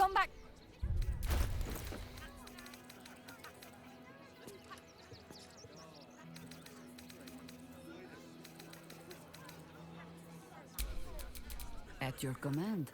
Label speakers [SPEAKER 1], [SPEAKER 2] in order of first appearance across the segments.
[SPEAKER 1] come back.
[SPEAKER 2] At your command.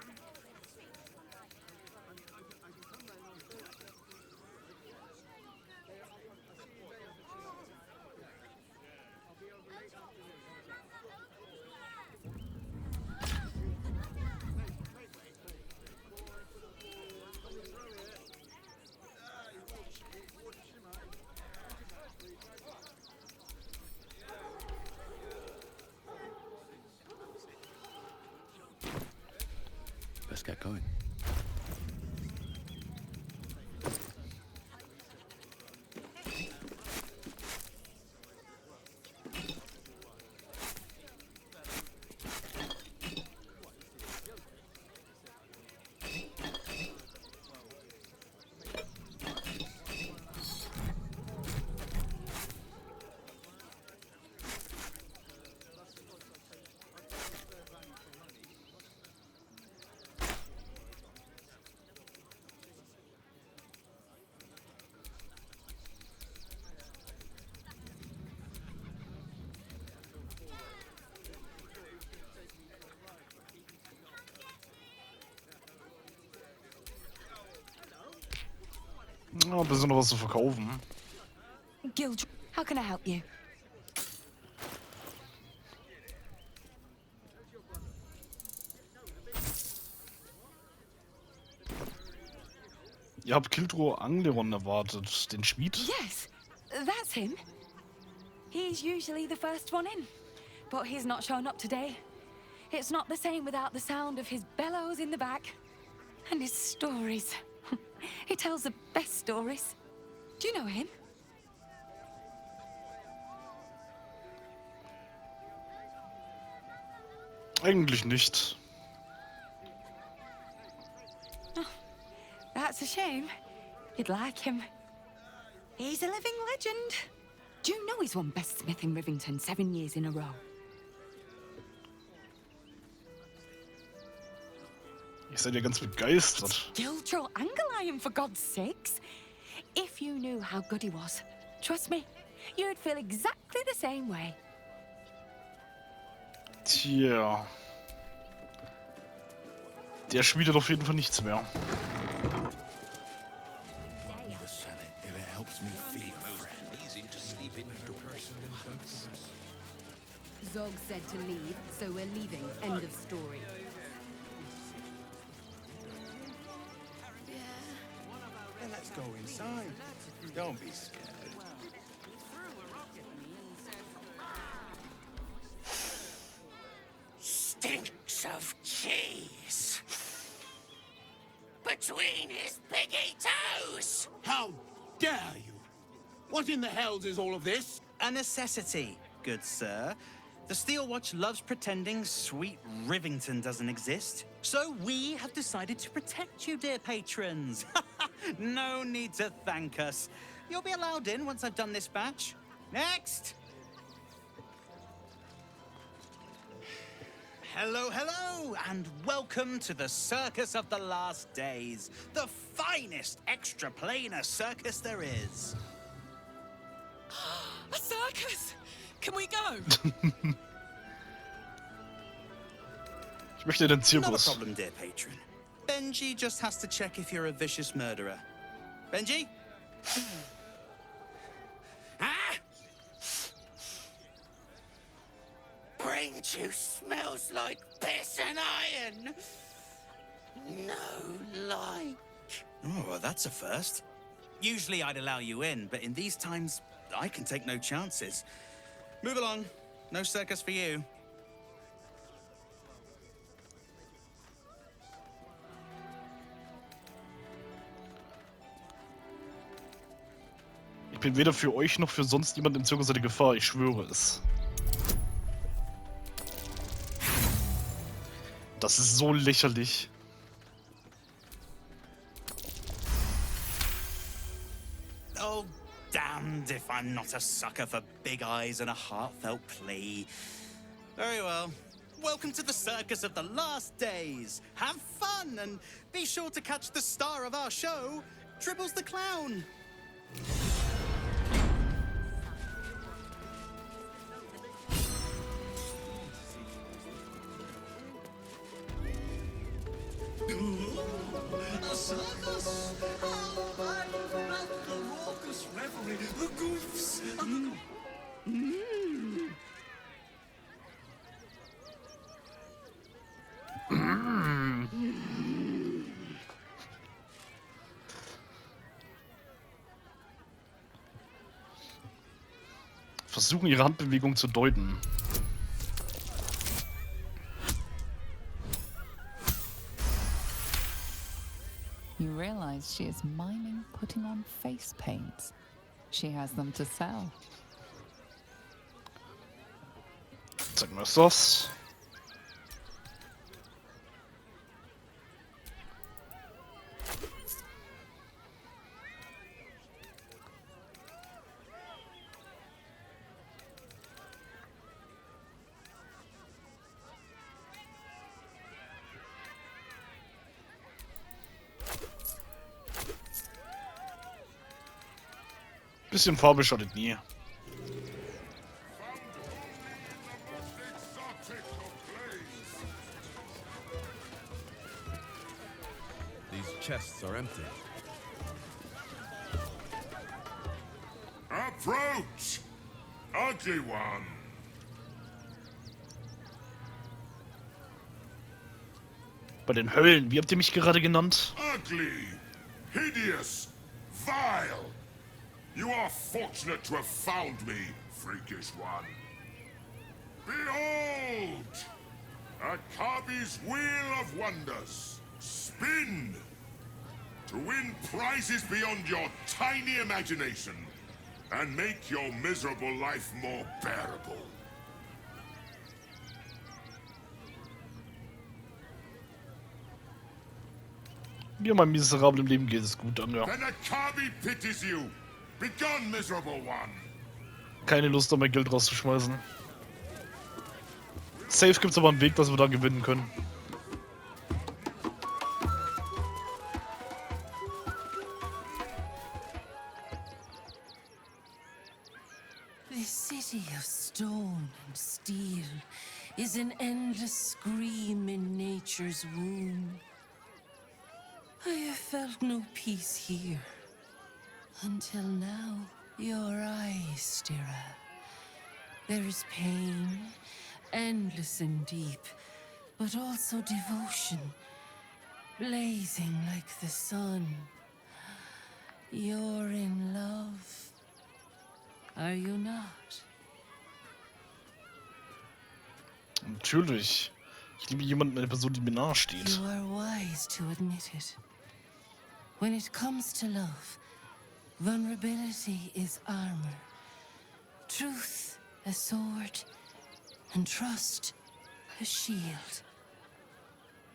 [SPEAKER 3] Let's get going.
[SPEAKER 4] Ja, ein bisschen was zu verkaufen.
[SPEAKER 1] Guild, how can I help you?
[SPEAKER 4] Ihr habt Kildro Angleron erwartet, den Schmied?
[SPEAKER 1] Yes, that's him. He's usually the first one in, but he's not shown up today. It's not the same without the sound of his bellows in the back. And his stories. He tells the best stories. Do you know him?
[SPEAKER 4] Eigentlich nicht.
[SPEAKER 1] Oh, that's a shame. You'd like him. He's a living legend. Do you know he's won Best Smith in Rivington 7 years in a row?
[SPEAKER 4] Ihr seid ja ganz begeistert.
[SPEAKER 1] Giltro Angelion, for God's sakes. If you knew how good he was, trust me, you'd feel exactly the same way.
[SPEAKER 4] Tja. Der schmiedet auf jeden Fall nichts mehr.
[SPEAKER 2] Zog said to leave, so we're leaving. End of story.
[SPEAKER 5] Then let's go inside. Don't be scared.
[SPEAKER 6] Stinks of cheese between his piggy toes.
[SPEAKER 5] How dare you? What in the hells is all of this?
[SPEAKER 7] A necessity, good sir. The Steel Watch loves pretending sweet Rivington doesn't exist. So we have decided to protect you, dear patrons. No need to thank us. You'll be allowed in once I've done this batch. Next! Hello, hello, and welcome to the Circus of the Last Days, the finest extra-planar circus there is.
[SPEAKER 8] A circus! Can we go?
[SPEAKER 4] Ich möchte den
[SPEAKER 7] Not a
[SPEAKER 4] Zirkus.
[SPEAKER 7] problem, dear patron. Benji just has to check if you're a vicious murderer. Benji?
[SPEAKER 6] Ah! Brain juice smells like piss and iron. No like.
[SPEAKER 7] Oh, well, that's a first. Usually I'd allow you in, but in these times, I can take no chances. Move along. No circus for you.
[SPEAKER 4] Ich bin weder für euch noch für sonst jemand im Zirkus eine Gefahr, ich schwöre es. Das ist so lächerlich.
[SPEAKER 7] Oh, damned if I'm not a sucker for big eyes and a heartfelt plea. Very well. welcome to the circus of the last days. Have fun and be sure to catch the star of our show, Tribbles the Clown.
[SPEAKER 3] A circus? Oh, I love the raucous revelry, the goofs, and the...
[SPEAKER 4] Versuchen ihre Handbewegung zu deuten.
[SPEAKER 9] You realize she is miming putting on face paints. She has them to sell.
[SPEAKER 4] Zeigen wir uns das. Bisschen Farbe schadet nie.
[SPEAKER 10] These chests are empty.
[SPEAKER 5] Approach! Ugly one!
[SPEAKER 4] Bei den Höllen, wie habt ihr mich gerade genannt?
[SPEAKER 5] Ugly! Hideous! Vile! You are fortunate to have found me, freakish one. Behold! Akabi's Wheel of Wonders. Spin! To win prizes beyond your tiny imagination and make your miserable life more bearable.
[SPEAKER 4] Mir mein miserablem Leben geht es gut an, ja.
[SPEAKER 5] Then Akabi pities you. Begone, miserable one.
[SPEAKER 4] Keine Lust, da mein Geld rauszuschmeißen. Safe gibt's aber einen Weg, dass wir da gewinnen können.
[SPEAKER 11] This city of stone and steel is an endless scream in nature's womb. I have felt no peace here. Until now, your eyes stare at. There is pain, endless and deep, but also devotion, blazing like the sun. You're in love, are you not?
[SPEAKER 4] Natürlich. Ich liebe jemanden, eine Person, die mir nahe steht.
[SPEAKER 11] You are wise to admit it. When it comes to love, vulnerability is armor, truth a sword, and trust a shield.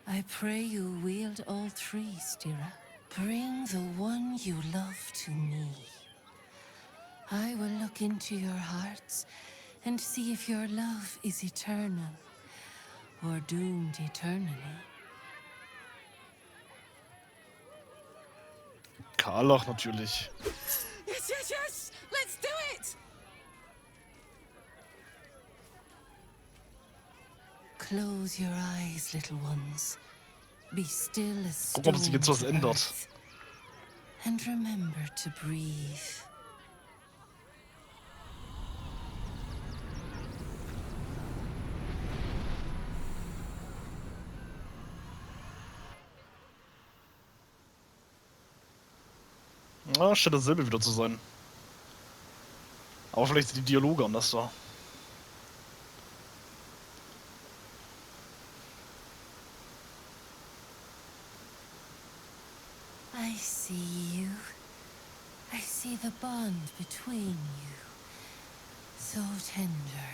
[SPEAKER 11] I pray you wield all three, Stira. Bring the one you love to me. I will look into your hearts and see if your love is eternal or doomed eternally.
[SPEAKER 4] Karlach natürlich.
[SPEAKER 8] Yes, yes, yes! Let's do it!
[SPEAKER 11] Close your eyes, little ones. Be still as
[SPEAKER 4] Guck, ob sich jetzt was
[SPEAKER 11] stone to
[SPEAKER 4] ändert.
[SPEAKER 11] earth. And remember to breathe.
[SPEAKER 4] Na, scheint dasselbe wieder zu sein. Aber vielleicht sind die Dialoge anders da.
[SPEAKER 11] I see you. I see the bond between you. So tender.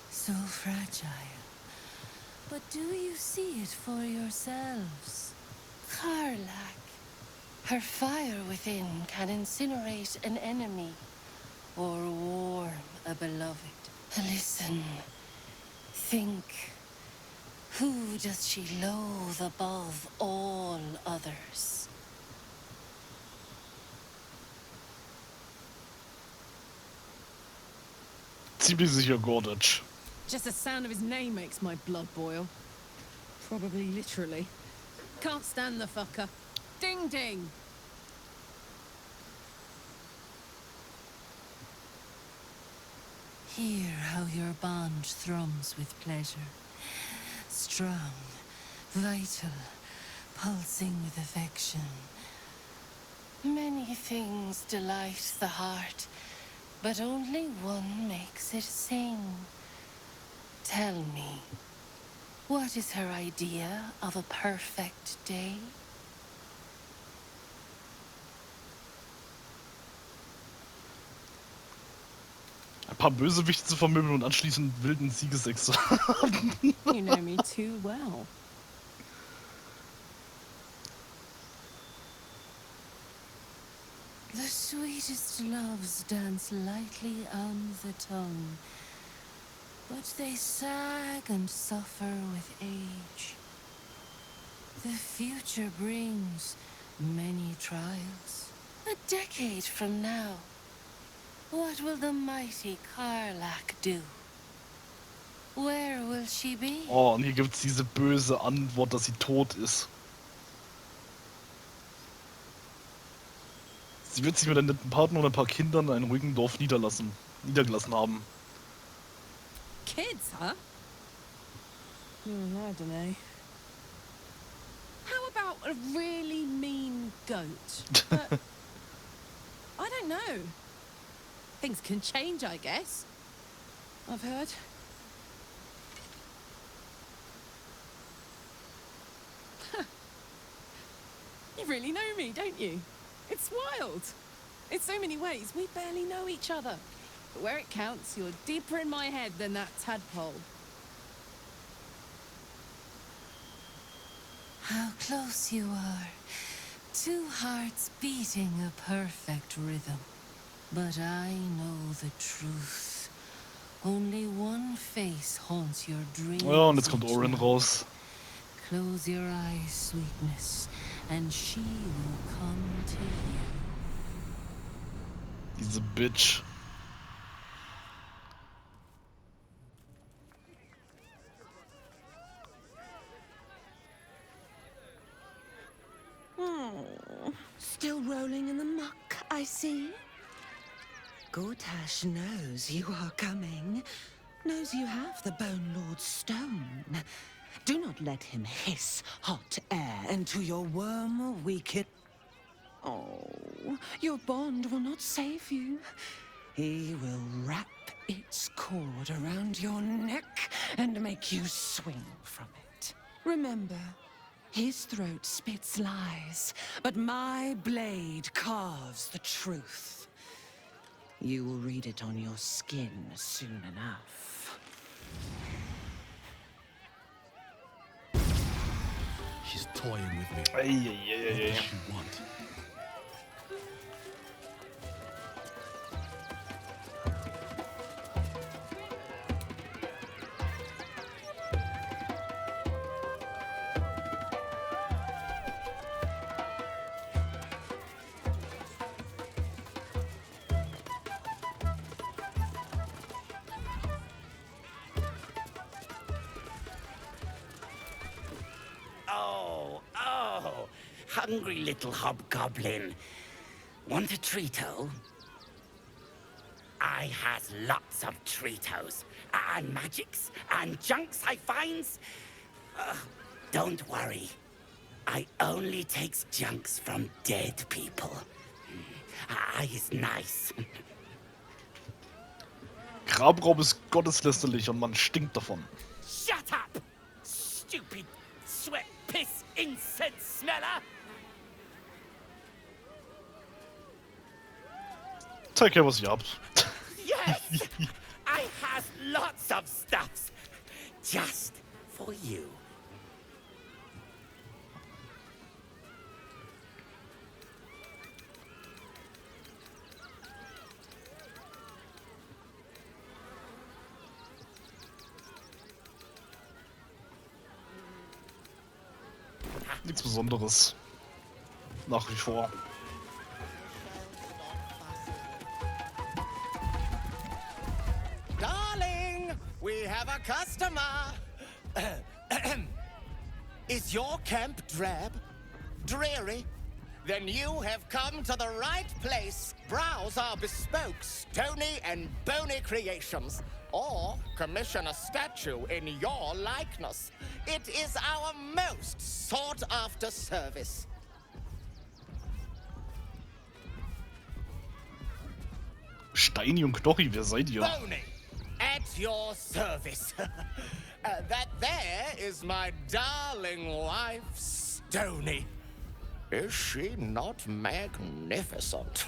[SPEAKER 11] So fragile. But do you see it for yourselves? Karlach. Her fire within can incinerate an enemy or warm a beloved. Listen, think, Who does she loathe above all others?
[SPEAKER 4] Ziemlich sicher Gordage.
[SPEAKER 8] Just the sound of his name makes my blood boil. Probably literally. Can't stand the fucker. Ding ding!
[SPEAKER 11] Hear how your bond thrums with pleasure. Strong, vital, pulsing with affection. Many things delight the heart, but only one makes it sing. Tell me, what is her idea of a perfect day?
[SPEAKER 4] Ein paar Bösewichte zu vermöbeln und anschließend wilden Siegesex zu haben.
[SPEAKER 8] You know me too well.
[SPEAKER 11] The sweetest loves dance lightly on the tongue, but they sag and suffer with age. The future brings many trials. A decade from now, what will the mighty Karlach do? Where will she be?
[SPEAKER 4] Oh, und hier gibt's diese böse Antwort, dass sie tot ist. Sie wird sich mit einem netten Partner und ein paar Kindern in einem ruhigen Dorf niedergelassen haben.
[SPEAKER 8] Kids, huh? I don't know. How about a really mean goat? I don't know. Things can change, I guess. I've heard. You really know me, don't you? It's wild. In so many ways, we barely know each other. But where it counts, you're deeper in my head than that tadpole.
[SPEAKER 11] How close you are. Two hearts beating a perfect rhythm. But I know the truth. Only one face haunts your dreams.
[SPEAKER 4] Ja, und jetzt kommt Orin raus.
[SPEAKER 11] Close your eyes, sweetness, and she will come to you.
[SPEAKER 4] Diese Bitch.
[SPEAKER 6] Still rolling in the muck, I see. Gortash knows you are coming. Knows you have the Bone Lord's stone. Do not let him hiss hot air into your worm weaken. Oh, your bond will not save you. He will wrap its cord around your neck and make you swing from it. Remember, his throat spits lies, but my blade carves the truth. You will read it on your skin soon enough.
[SPEAKER 10] She's toying with me.
[SPEAKER 4] What does
[SPEAKER 10] she want?
[SPEAKER 6] Hungry little hobgoblin. Want a treato? I has lots of treatos, and magics, and junks I finds. Don't worry. I only takes junks from dead people. I is nice.
[SPEAKER 4] Grabraub ist gotteslästerlich und man stinkt davon.
[SPEAKER 6] Shut up! Stupid sweat, piss, incense smeller!
[SPEAKER 4] Zeig her, was ihr habt.
[SPEAKER 6] Yes! I has lots of stuffs. Just for you.
[SPEAKER 4] Nichts Besonderes. Nach wie vor.
[SPEAKER 12] Darling, we have a customer. Is your camp drab? Dreary? Then you have come to the right place. Browse our bespoke, stony and bony creations. Or commission a statue in your likeness. It is our most sought-after service.
[SPEAKER 4] Steini und Knochi, wer seid ihr?
[SPEAKER 12] Bony, at your service. That there is my darling wife, Stony. Is she not magnificent?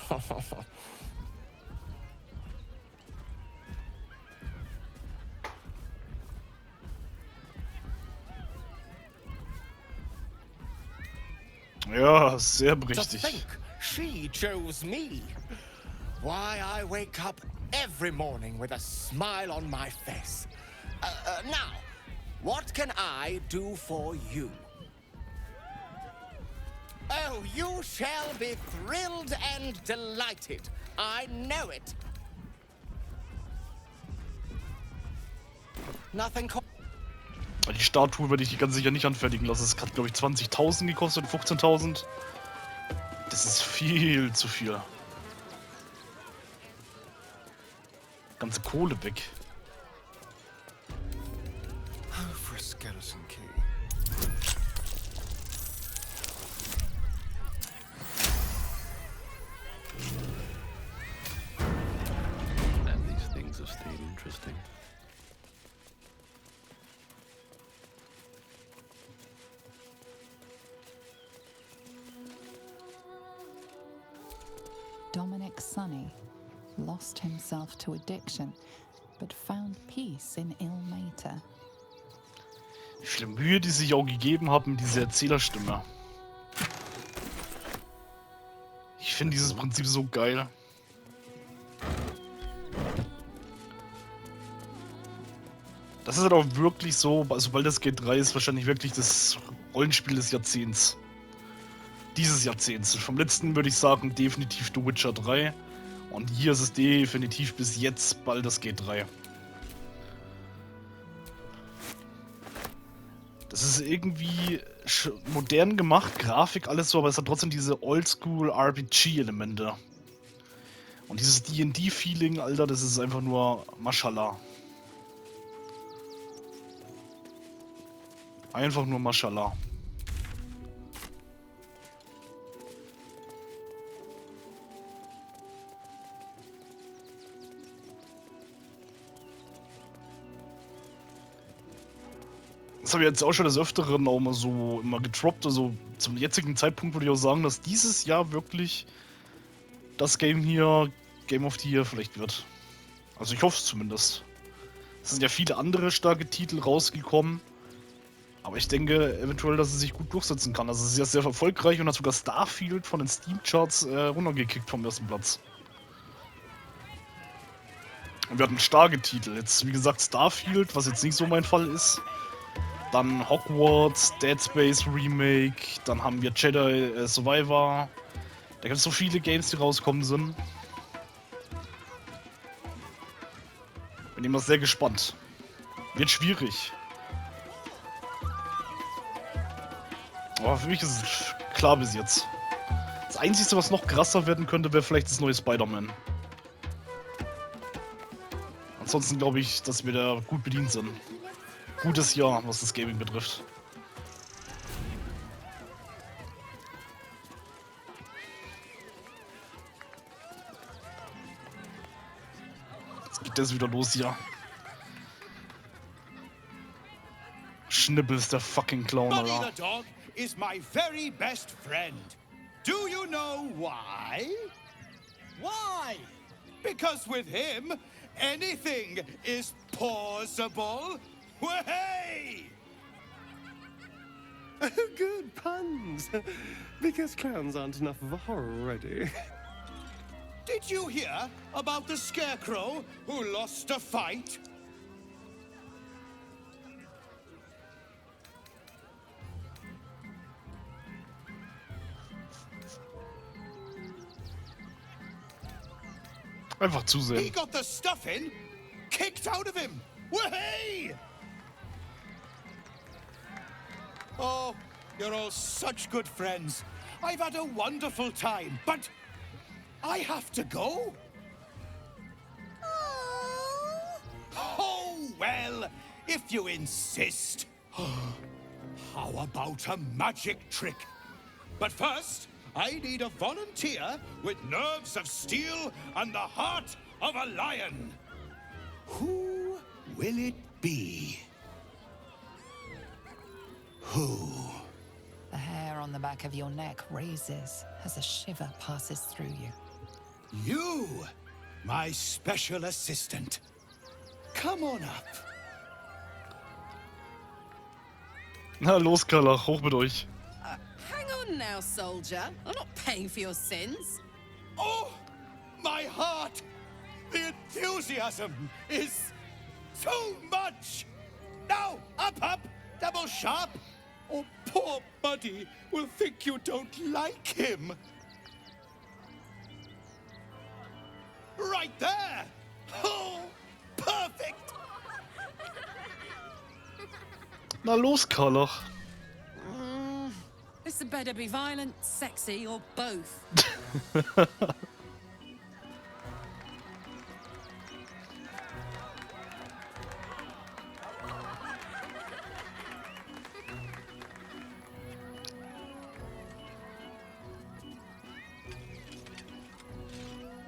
[SPEAKER 4] Ja, sehr
[SPEAKER 12] To
[SPEAKER 4] richtig.
[SPEAKER 12] think she chose me. Why, I wake up every morning with a smile on my face. Now, what can I do for you? Oh, you shall be thrilled and delighted. I know it. Nothing.
[SPEAKER 4] Die Statue werde ich die ganz sicher nicht anfertigen lassen. Es hat, glaube ich, 20.000 gekostet, 15.000. Das ist viel zu viel. Ganze Kohle weg.
[SPEAKER 3] For a skeleton key.
[SPEAKER 10] And these things have stayed interesting.
[SPEAKER 9] Dominic Sonny lost himself to addiction, but found peace in Ilmater.
[SPEAKER 4] Wie viel Mühe die sich auch gegeben haben mit dieser Erzählerstimme. Ich finde dieses Prinzip so geil. Das ist halt auch wirklich so, also Baldurs Gate 3 ist wahrscheinlich wirklich das Rollenspiel des Jahrzehnts. Dieses Jahrzehnts. Vom letzten würde ich sagen definitiv The Witcher 3. Und hier ist es definitiv bis jetzt Baldurs Gate 3. Das ist irgendwie modern gemacht, Grafik, alles so, aber es hat trotzdem diese Oldschool RPG-Elemente. Und dieses D&D-Feeling, Alter, das ist einfach nur Mashallah. Einfach nur Mashallah. Das habe ich jetzt auch schon des Öfteren auch mal so immer getroppt. Also zum jetzigen Zeitpunkt würde ich auch sagen, dass dieses Jahr wirklich das Game hier Game of the Year vielleicht wird. Also ich hoffe es zumindest. Es sind ja viele andere starke Titel rausgekommen. Aber ich denke eventuell, dass es sich gut durchsetzen kann. Also es ist ja sehr erfolgreich und hat sogar Starfield von den Steam-Charts runtergekickt vom ersten Platz. Und wir hatten starke Titel. Jetzt wie gesagt Starfield, was jetzt nicht so mein Fall ist. Dann Hogwarts, Dead Space Remake, dann haben wir Jedi Survivor. Da gibt es so viele Games, die rauskommen sind. Bin immer sehr gespannt. Wird schwierig. Aber für mich ist es klar bis jetzt. Das Einzige, was noch krasser werden könnte, wäre vielleicht das neue Spider-Man. Ansonsten glaube ich, dass wir da gut bedient sind. Gutes Jahr, was das Gaming betrifft. Jetzt geht das wieder los hier. Schnippel ist der fucking Clown,
[SPEAKER 13] Buddy
[SPEAKER 4] Alter.
[SPEAKER 13] the dog is my very best friend. Do you know why? Why? Because with him, anything is possible. Way!
[SPEAKER 3] Good puns. Because clowns aren't enough of a horror already.
[SPEAKER 13] Did you hear about the scarecrow who lost a fight?
[SPEAKER 4] Einfach
[SPEAKER 13] He
[SPEAKER 4] zusehen.
[SPEAKER 13] got the stuff in, kicked out of him. Wahey! Oh, you're all such good friends. I've had a wonderful time, but I have to go. Oh, well, if you insist. How about a magic trick? But first, I need a volunteer with nerves of steel and the heart of a lion. Who will it be? Who?
[SPEAKER 9] The hair on the back of your neck raises as a shiver passes through you.
[SPEAKER 13] You, my special assistant. Come on up.
[SPEAKER 4] Na los, Karlach, hoch mit euch.
[SPEAKER 8] Hang on now, soldier. I'm not paying for your sins.
[SPEAKER 13] Oh, my heart! The enthusiasm is too much! Now, up, double sharp, or poor Buddy will think you don't like him. Right there! Oh, perfect!
[SPEAKER 4] Na los, Karlach.
[SPEAKER 8] This had better be violent, sexy, or both.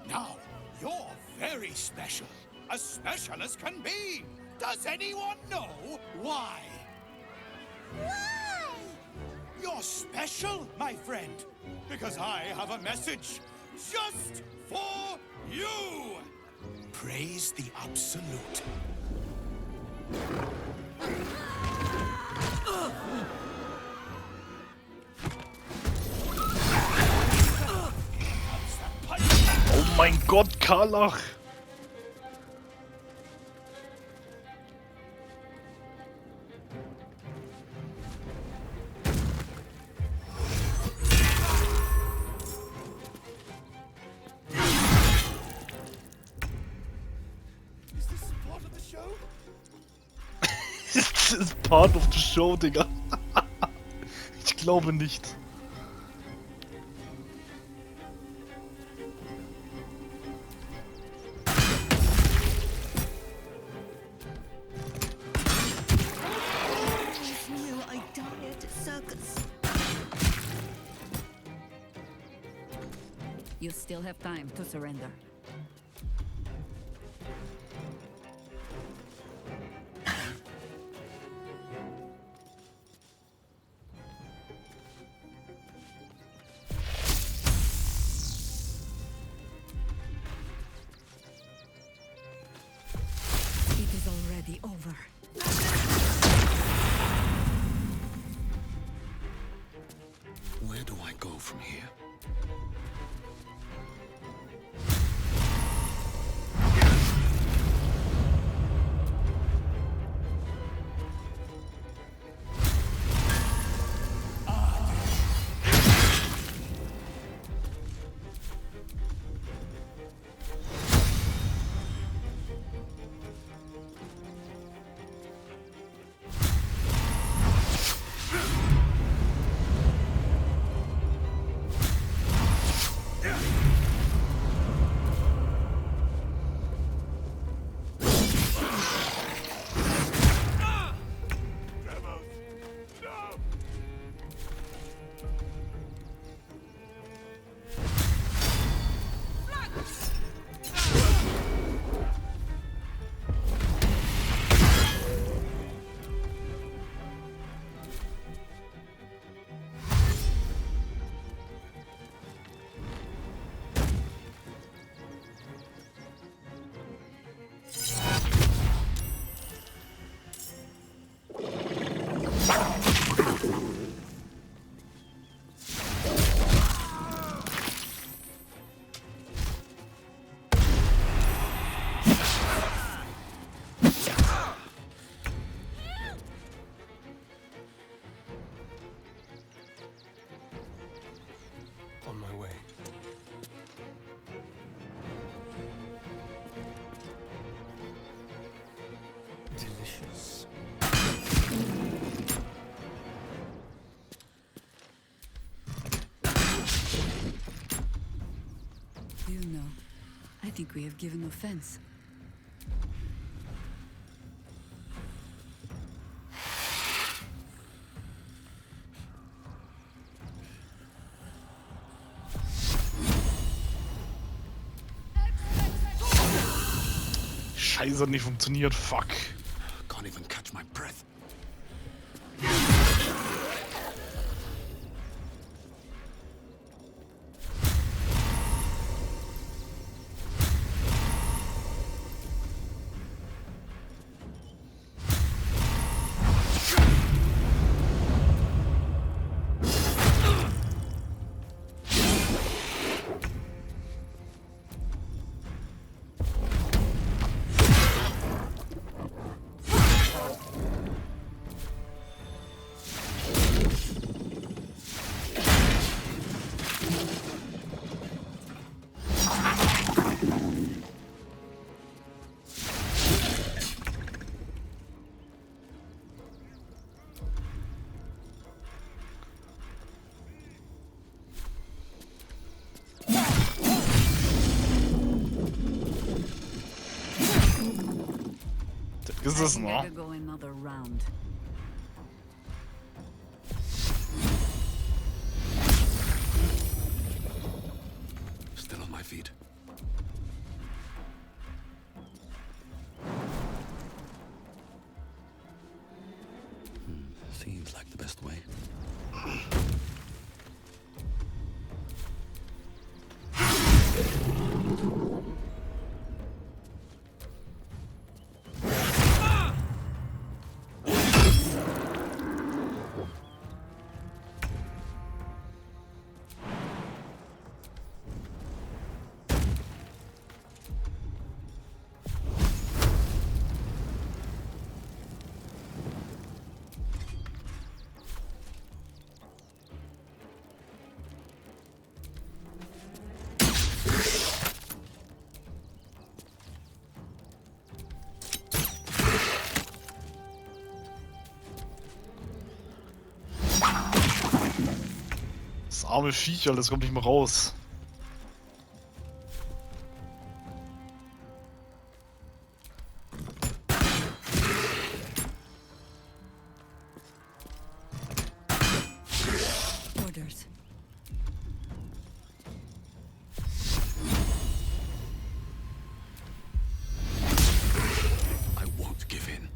[SPEAKER 13] Now, you're very special. As special as can be. Does anyone know why? Why? You're special, my friend. Because I have a message just for you. Praise the Absolute.
[SPEAKER 4] Oh mein Gott, Karlach. Das ist part of the show, Digga. Ich glaube nicht.
[SPEAKER 6] I die at Zirkus.
[SPEAKER 2] You still have time to surrender.
[SPEAKER 11] It is already over.
[SPEAKER 10] Where do I go from here?
[SPEAKER 2] think we have given offense?
[SPEAKER 4] Scheiße, hat nicht funktioniert. Fuck.
[SPEAKER 13] Can't even catch my breath.
[SPEAKER 4] Ist es noch?
[SPEAKER 2] Better go another round.
[SPEAKER 13] Still on my feet. Seems like the best way.
[SPEAKER 4] Das arme Viech, Alter, das kommt nicht mehr raus.
[SPEAKER 2] Orders.
[SPEAKER 13] I won't give in.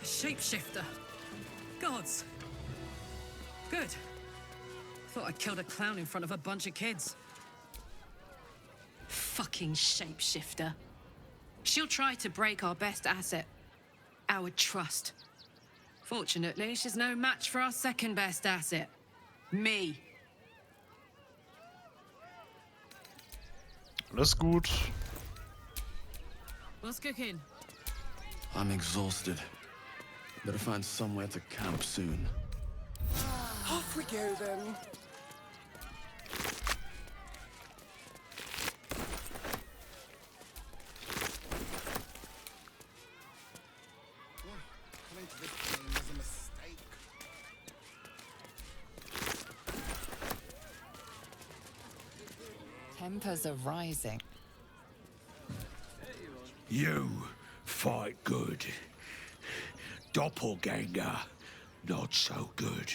[SPEAKER 11] Shapeshifter. Gods. Good. Thought I killed a clown in front of a bunch of kids. Fucking shapeshifter. She'll try to break our best asset. Our trust. Fortunately, she's no match for our second best asset. Me.
[SPEAKER 4] Alles gut.
[SPEAKER 11] What's cooking?
[SPEAKER 10] I'm exhausted. Better find somewhere to camp soon.
[SPEAKER 12] Off we go then. Coming to this game was a mistake.
[SPEAKER 9] Tempers are rising.
[SPEAKER 13] You fight good. Doppelganger, not so good.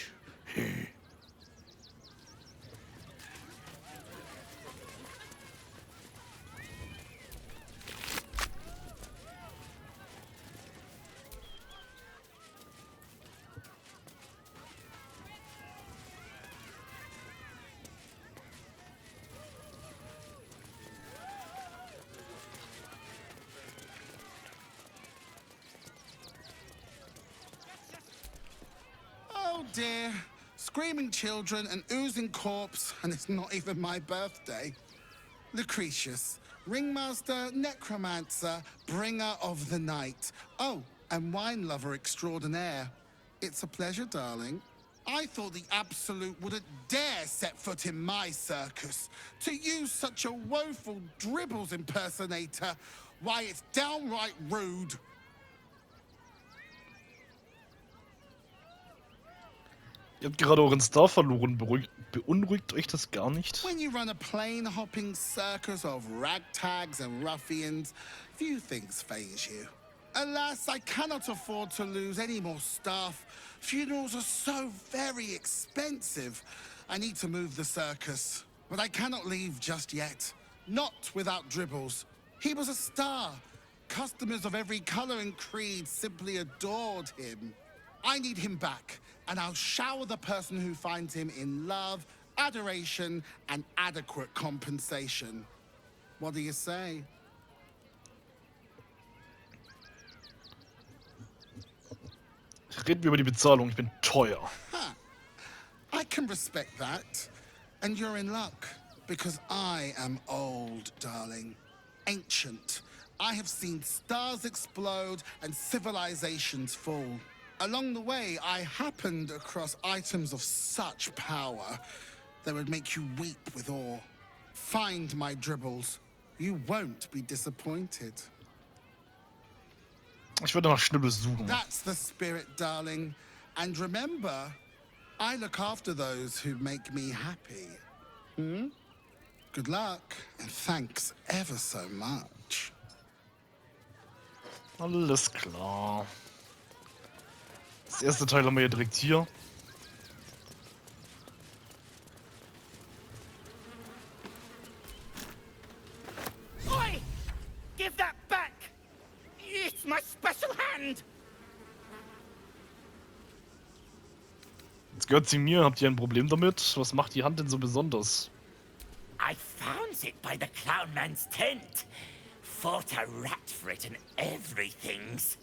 [SPEAKER 3] Oh dear. Screaming children, an oozing corpse, and it's not even my birthday. Lucretius, ringmaster, necromancer, bringer of the night. Oh, and wine lover extraordinaire. It's a pleasure, darling. I thought the Absolute wouldn't dare set foot in my circus. To use such a woeful Dribbles impersonator, why, it's downright rude.
[SPEAKER 4] Ihr habt gerade euren Star verloren. Beunruhigt euch das gar nicht?
[SPEAKER 3] When you run a plane-hopping circus of ragtags and ruffians, few things faze you. Alas, I cannot afford to lose any more staff. Funerals are so very expensive. I need to move the circus, but I cannot leave just yet. Not without Dribbles. He was a star. Customers of every color and creed simply adored him. I need him back, and I'll shower the person who finds him in love, adoration, and adequate compensation. What do you say?
[SPEAKER 4] Reden wir über die Bezahlung, ich bin teuer.
[SPEAKER 3] Huh. I can respect that. And you're in luck, because I am old, darling. Ancient. I have seen stars explode and civilizations fall. Along the way, I happened across items of such power that would make you weep with awe. Find my Dribbles. You won't be disappointed.
[SPEAKER 4] Ich werde nach Schnibbes suchen.
[SPEAKER 3] That's the spirit, darling. And remember, I look after those who make me happy. Hmm? Good luck, and thanks ever so much.
[SPEAKER 4] Alles klar. Das erste Teil haben wir ja direkt hier.
[SPEAKER 12] Oi! Give that back! It's my special hand!
[SPEAKER 4] Jetzt gehört sie mir. Habt ihr ein Problem damit? Was macht die Hand denn so besonders?
[SPEAKER 14] I found it by the clown man's tent. Fought a rat for it and everything's.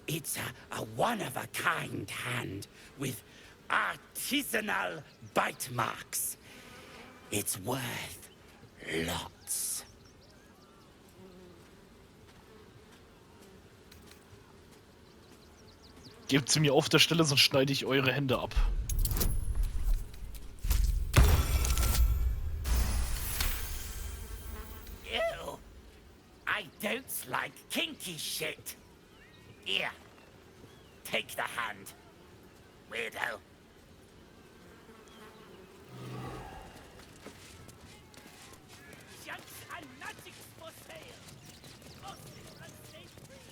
[SPEAKER 14] It's a one-of-a-kind hand with artisanal bite marks. It's worth lots.
[SPEAKER 4] Gebt sie mir auf der Stelle, sonst schneide ich eure Hände ab.
[SPEAKER 14] Ew. I don't like kinky shit. Here. Take the hand. Weirdo. Junk and magic for sale. Hostage and stay free.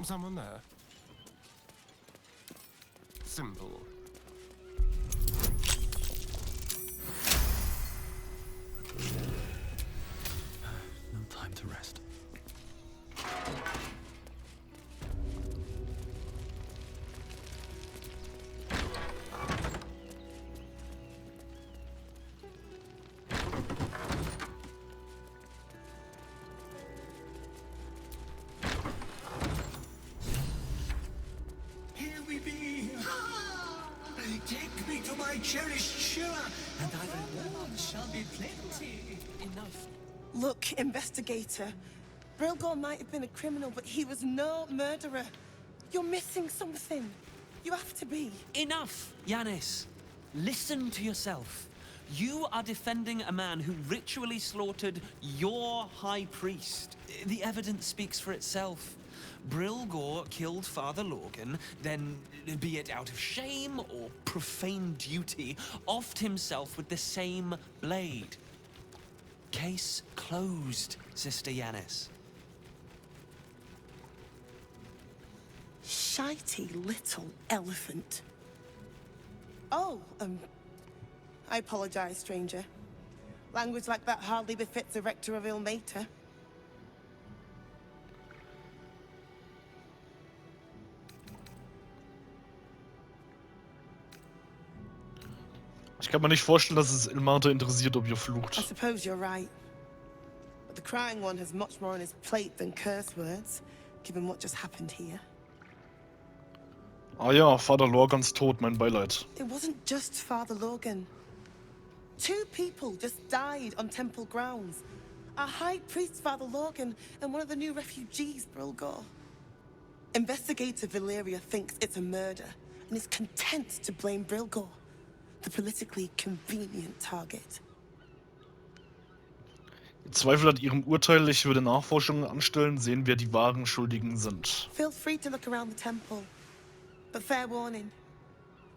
[SPEAKER 15] Someone there? Simple.
[SPEAKER 10] No time to rest.
[SPEAKER 13] Here we be. Take me to my cherished chiller, and thy reward shall be plenty.
[SPEAKER 16] Enough. Look, investigator. Brilgor might have been a criminal, but he was no murderer. You're missing something. You have to be.
[SPEAKER 17] Enough, Yanis. Listen to yourself. You are defending a man who ritually slaughtered your high priest. The evidence speaks for itself. Brilgor killed Father Lorgan, then, be it out of shame or profane duty, offed himself with the same blade. Case closed, Sister Yanis.
[SPEAKER 16] Shitey little elephant. Oh, I apologize, stranger. Language like that hardly befits a rector of Ilmater.
[SPEAKER 4] Ich kann mir nicht vorstellen, dass es Ilmater interessiert, ob ihr flucht.
[SPEAKER 16] I suppose you're right. But the crying one has much more on his plate than curse words, given what just happened here.
[SPEAKER 4] Ah ja, Vater Lorgans Tod, mein Beileid.
[SPEAKER 16] It wasn't just Father Lorgan. 2 people just died on temple grounds. Our High Priest, Father Logan, and one of the new refugees, Brilgor. Investigator Valeria thinks it's a murder and is content to blame Brilgor, the politically convenient target.
[SPEAKER 4] Zweifel an ihrem Urteil, ich würde Nachforschungen anstellen, sehen, wer die wahren Schuldigen sind.
[SPEAKER 16] Feel free to look around the temple, but fair warning,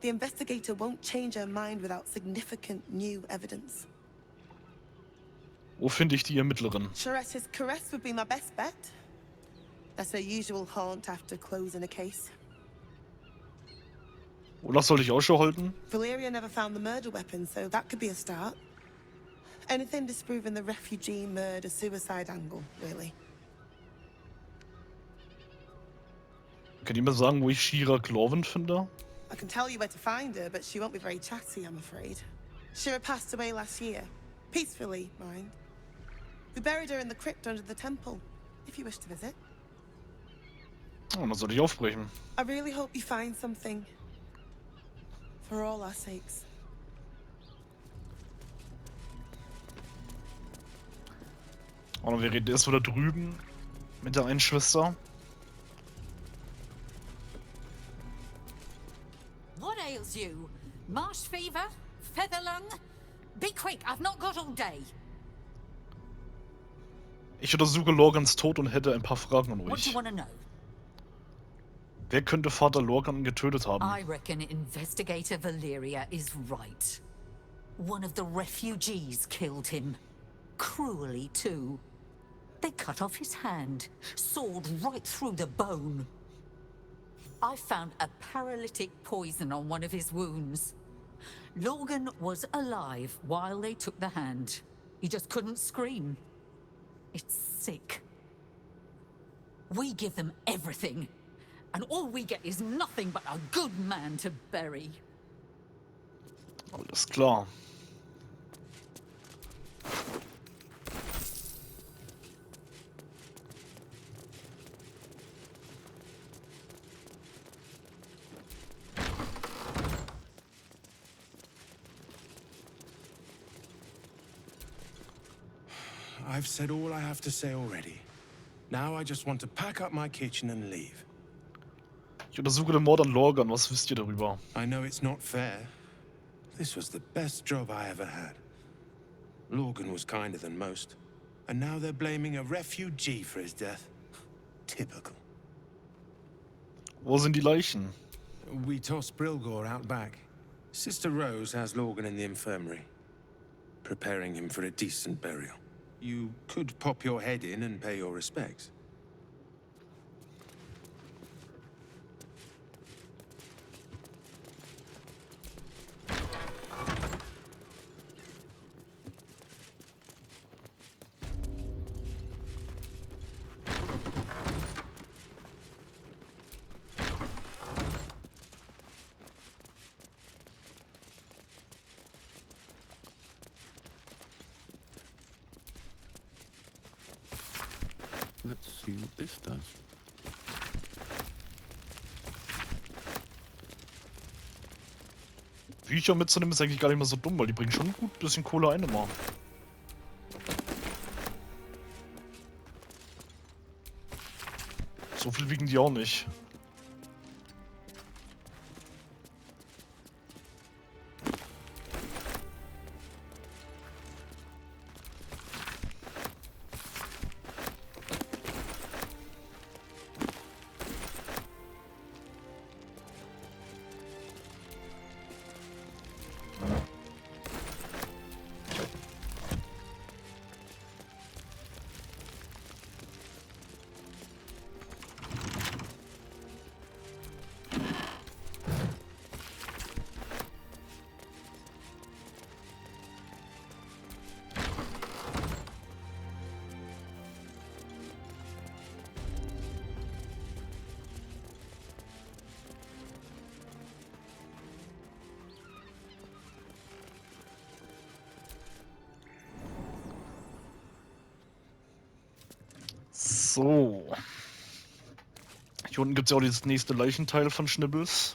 [SPEAKER 16] the investigator won't change her mind without significant new evidence.
[SPEAKER 4] Wo finde ich die Ermittlerin?
[SPEAKER 16] Chares's caress would be my best bet. That's her usual haunt after closing a case.
[SPEAKER 4] Wonach soll ich Ausschau halten?
[SPEAKER 16] Valeria never found the murder weapon, so that could be a start. Anything disproving the refugee murder-suicide angle, really.
[SPEAKER 4] Kann jemand sagen, wo ich Shira Cloven finde?
[SPEAKER 16] I can tell you where to find her, but she won't be very chatty, I'm afraid. Shira passed away last year. Peacefully, mind. We buried her in the crypt under the temple, if you wish to visit.
[SPEAKER 4] Oh, dann soll ich aufbrechen.
[SPEAKER 16] I really hope you find something. For all our sakes.
[SPEAKER 4] Und wir reden erst wieder drüben mit der einen Schwester.
[SPEAKER 18] What ails you? Marsh fever? Featherlung? Be quick, I've not got all day.
[SPEAKER 4] Ich untersuche Lorgans Tod und hätte ein paar Fragen an
[SPEAKER 18] What do
[SPEAKER 4] euch.
[SPEAKER 18] you want to know?
[SPEAKER 4] Wer könnte Vater Lorgan getötet haben?
[SPEAKER 18] I reckon Investigator Valeria is right. One of the refugees killed him. Cruelly, too. They cut off his hand, sawed right through the bone. I found a paralytic poison on one of his wounds. Logan was alive while they took the hand. He just couldn't scream. It's sick. We give them everything, and all we get is nothing but a good man to bury.
[SPEAKER 4] Alles klar.
[SPEAKER 15] I've said all I have to say already. Now I just want to pack up my kitchen and leave.
[SPEAKER 4] Ich untersuche den Mord an Lorgan. Was wisst ihr darüber?
[SPEAKER 15] I know it's not fair. This was the best job I ever had. Logan was kinder than most. And now they're blaming a refugee for his death. Typical.
[SPEAKER 4] Wo sind die Leichen?
[SPEAKER 15] We tossed Brilgor out back. Sister Rose has Logan in the infirmary, preparing him for a decent burial. You could pop your head in and pay your respects.
[SPEAKER 10] Let's see what this does.
[SPEAKER 4] Bücher mitzunehmen ist eigentlich gar nicht mehr so dumm, weil die bringen schon gut ein bisschen Kohle ein immer. So viel wiegen die auch nicht. So. Hier unten gibt es ja auch dieses nächste Leichenteil von Schnibbels.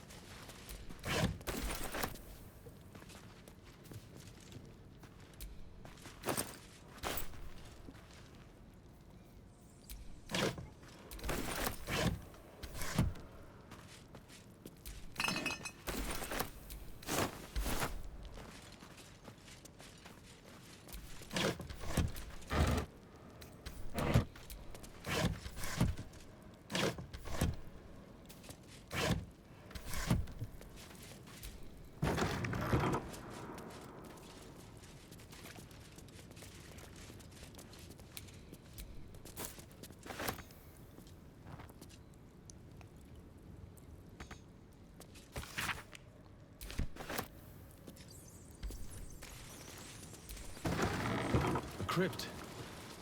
[SPEAKER 10] crypt.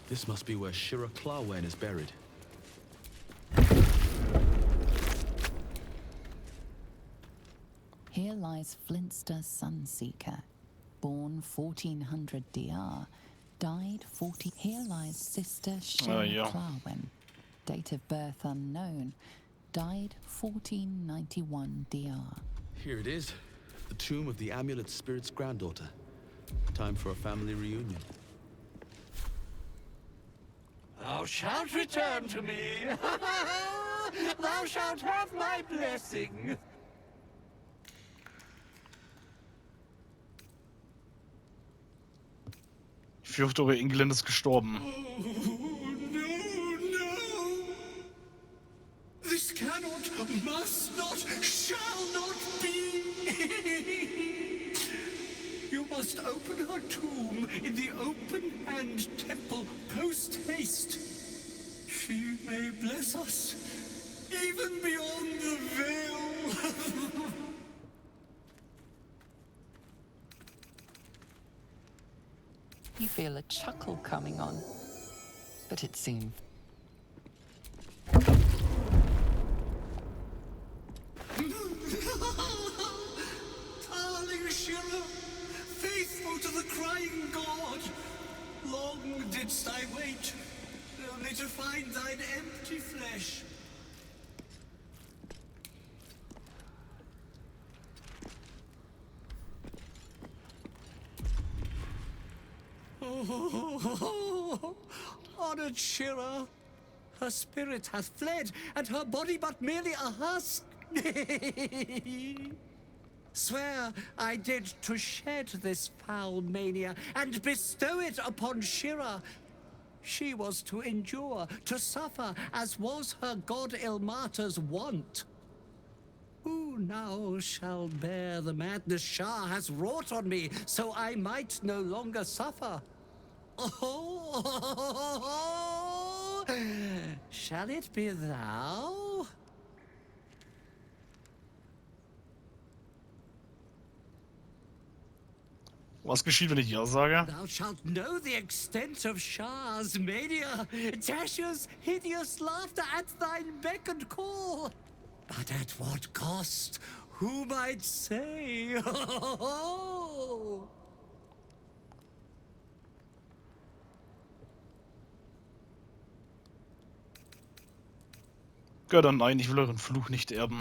[SPEAKER 10] This must be where Shira Clawen is buried.
[SPEAKER 9] Here lies Flintster Sunseeker, born 1400 DR, died 40. Here lies Sister Shira Clawen, date of birth unknown, died 1491 DR.
[SPEAKER 10] Here it is, the tomb of the Amulet Spirit's granddaughter. Time for a family reunion.
[SPEAKER 13] Thou shalt return to me. Thou shalt have my blessing.
[SPEAKER 4] Ich fürchte, eure Enkelin ist gestorben.
[SPEAKER 13] Oh, no. This cannot, must not, shall not be. You must open her tomb in the open-hand temple post-haste. She may bless us, even beyond the veil.
[SPEAKER 9] You feel a chuckle coming on, but it soon.
[SPEAKER 13] Darling Shira, faithful to the crying god, long didst I wait, only to find thine empty flesh. Oh, honored Shira, her spirit hath fled, and her body but merely a husk. Swear I did to shed this foul mania and bestow it upon Shira. She was to endure, to suffer, as was her god Ilmater's wont. Who now shall bear the madness Shah has wrought on me, so I might no longer suffer? Oh, shall it be thou?
[SPEAKER 4] Was geschieht, wenn ich Ja sage?
[SPEAKER 13] Thou shalt know the extent of Shah's mania, Tasha's hideous laughter at thine beck and call. But at what cost? Who might say?
[SPEAKER 4] Götter, nein, ich will euren Fluch nicht erben.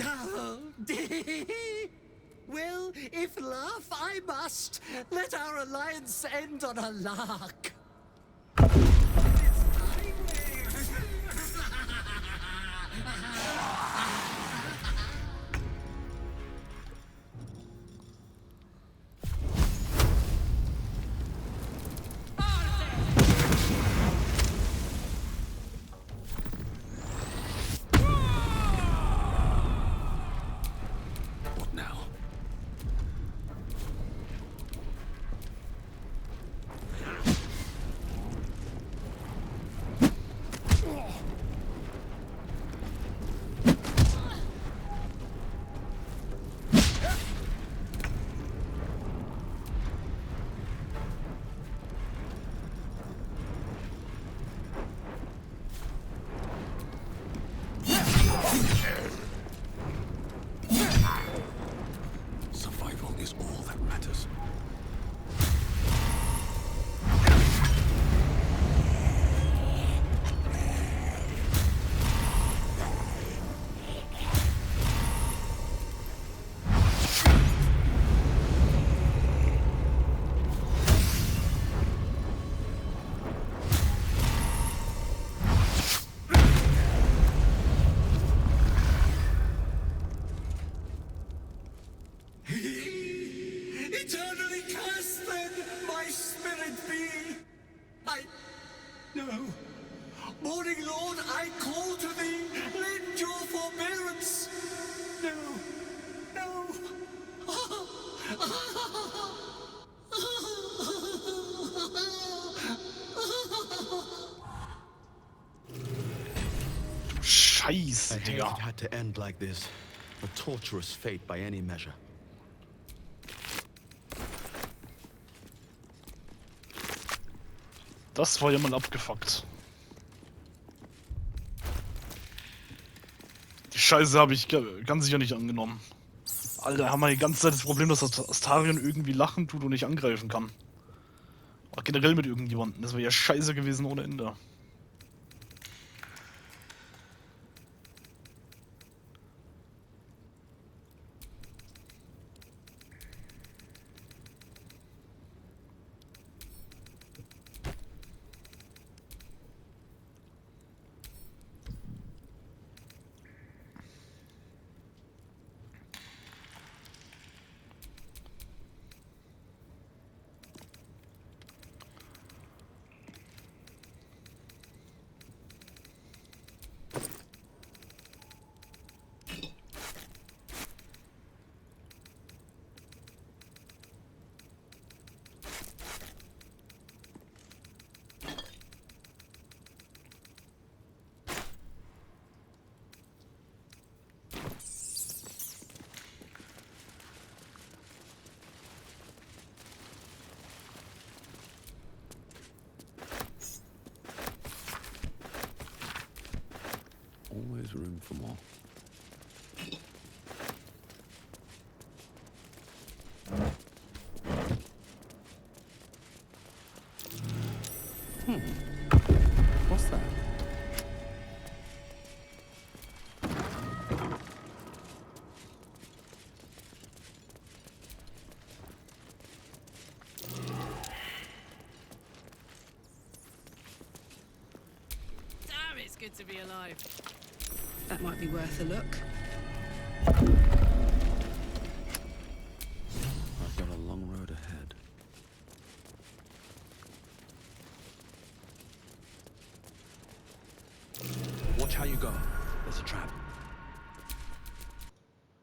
[SPEAKER 13] Well, if laugh I must, let our alliance end on a lark.
[SPEAKER 10] Survival is all that matters.
[SPEAKER 13] Eternally cast then my spirit be. No. Morning Lord, I call to thee, lend your forbearance. No.
[SPEAKER 4] Scheiße,
[SPEAKER 10] I hate
[SPEAKER 4] Digga.
[SPEAKER 10] it had to end like this. A torturous fate by any measure.
[SPEAKER 4] Das war ja mal abgefuckt. Die Scheiße habe ich ganz sicher nicht angenommen. Alter, haben wir die ganze Zeit das Problem, dass das Astarion irgendwie lachen tut und nicht angreifen kann. Oder generell mit irgendjemandem. Das wäre ja scheiße gewesen ohne Ende.
[SPEAKER 10] Always room for more. What's that?
[SPEAKER 8] Damn, it's good to be alive.
[SPEAKER 2] That might be worth a look.
[SPEAKER 10] I've got a long road ahead. Watch how you go. There's a trap.